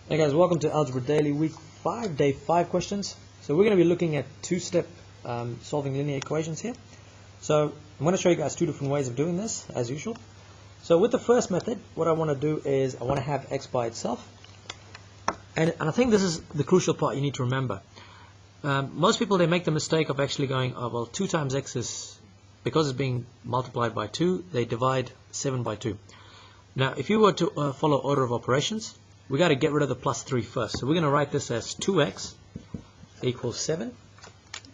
Hey guys, welcome to Algebra Daily Week 5, Day 5 questions. So we're going to be looking at two-step solving linear equations here. So I'm going to show you guys two different ways of doing this, as usual. So with the first method, what I want to do is I want to have x by itself. And I think this is the crucial part you need to remember. Most people, they make the mistake of actually going, oh, well, 2 times x is, because it's being multiplied by 2, they divide 7 by 2. Now, if you were to follow order of operations, we got to get rid of the plus 3 first. So we're going to write this as 2x equals 7.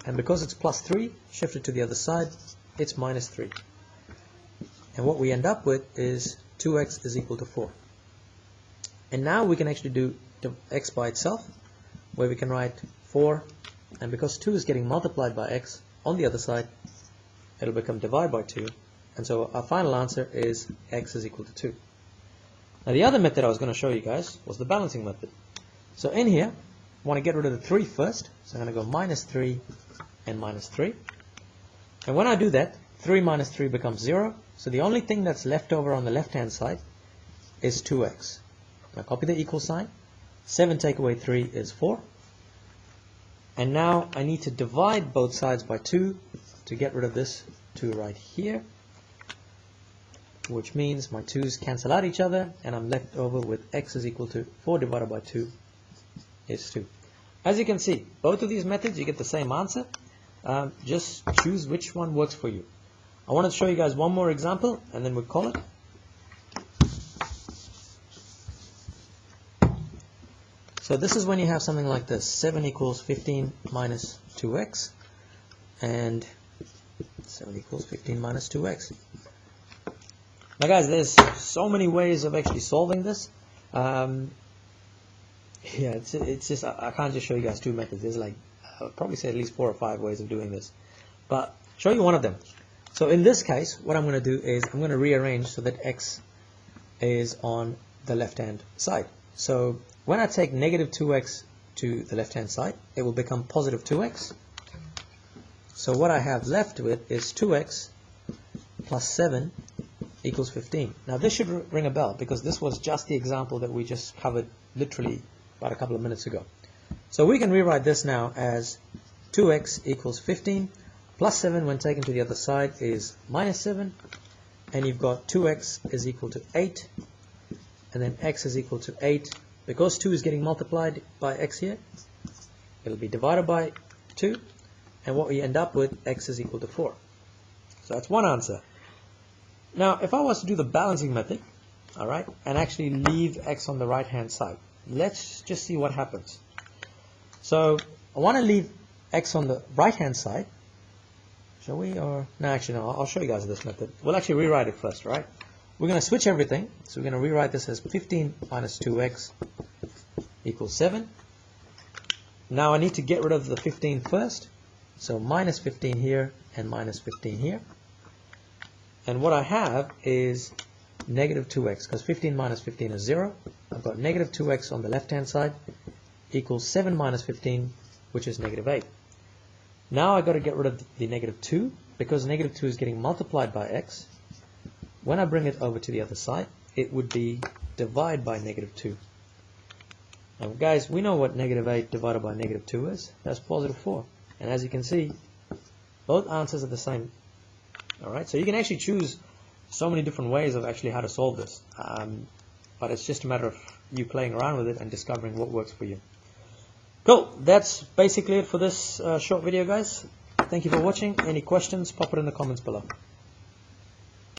And because it's plus 3, shift it to the other side, it's minus 3. And what we end up with is 2x is equal to 4. And now we can actually do x by itself, where we can write 4. And because 2 is getting multiplied by x on the other side, it'll become divided by 2. And so our final answer is x is equal to 2. Now the other method I was going to show you guys was the balancing method. So in here, I want to get rid of the 3 first. So I'm going to go minus 3 and minus 3. And when I do that, 3 minus 3 becomes 0. So the only thing that's left over on the left-hand side is 2x. Now copy the equal sign. 7 take away 3 is 4. And now I need to divide both sides by 2 to get rid of this 2 right here, which means my 2's cancel out each other, and I'm left over with x is equal to 4 divided by 2 is 2. As you can see, both of these methods, you get the same answer. Just choose which one works for you. I want to show you guys one more example, and then we'll call it. So this is when you have something like this. 7 equals 15 minus 2x, and 7 equals 15 minus 2x. Now guys, there's so many ways of actually solving this. It's just, I can't just show you guys two methods. There's like, I would probably say at least 4 or 5 ways of doing this. But show you one of them. So in this case, what I'm going to do is I'm going to rearrange so that x is on the left-hand side. So when I take negative 2x to the left-hand side, it will become positive 2x. So what I have left with is 2x plus 7 equals 15. Now this should ring a bell because this was just the example that we just covered literally about a couple of minutes ago. So we can rewrite this now as 2x equals 15 plus 7 when taken to the other side is minus 7, and you've got 2x is equal to 8, and then x is equal to 8. Because 2 is getting multiplied by x here, it'll be divided by 2, and what we end up with, x is equal to 4. So that's one answer. Now, if I was to do the balancing method, all right, and actually leave x on the right-hand side, let's just see what happens. So I want to leave x on the right-hand side. Shall we? Or no, actually, no. I'll show you guys this method. We'll actually rewrite it first, right? We're going to switch everything. So we're going to rewrite this as 15 minus 2x equals 7. Now I need to get rid of the 15 first. So minus 15 here and minus 15 here. And what I have is negative 2x, because 15 minus 15 is 0. I've got negative 2x on the left-hand side equals 7 minus 15, which is negative 8. Now I've got to get rid of the negative 2, because negative 2 is getting multiplied by x. When I bring it over to the other side, it would be divided by negative 2. Now guys, we know what negative 8 divided by negative 2 is. That's positive 4. And as you can see, both answers are the same. Alright, so you can actually choose so many different ways of actually how to solve this. But it's just a matter of you playing around with it and discovering what works for you. Cool, that's basically it for this short video, guys. Thank you for watching. Any questions, pop it in the comments below.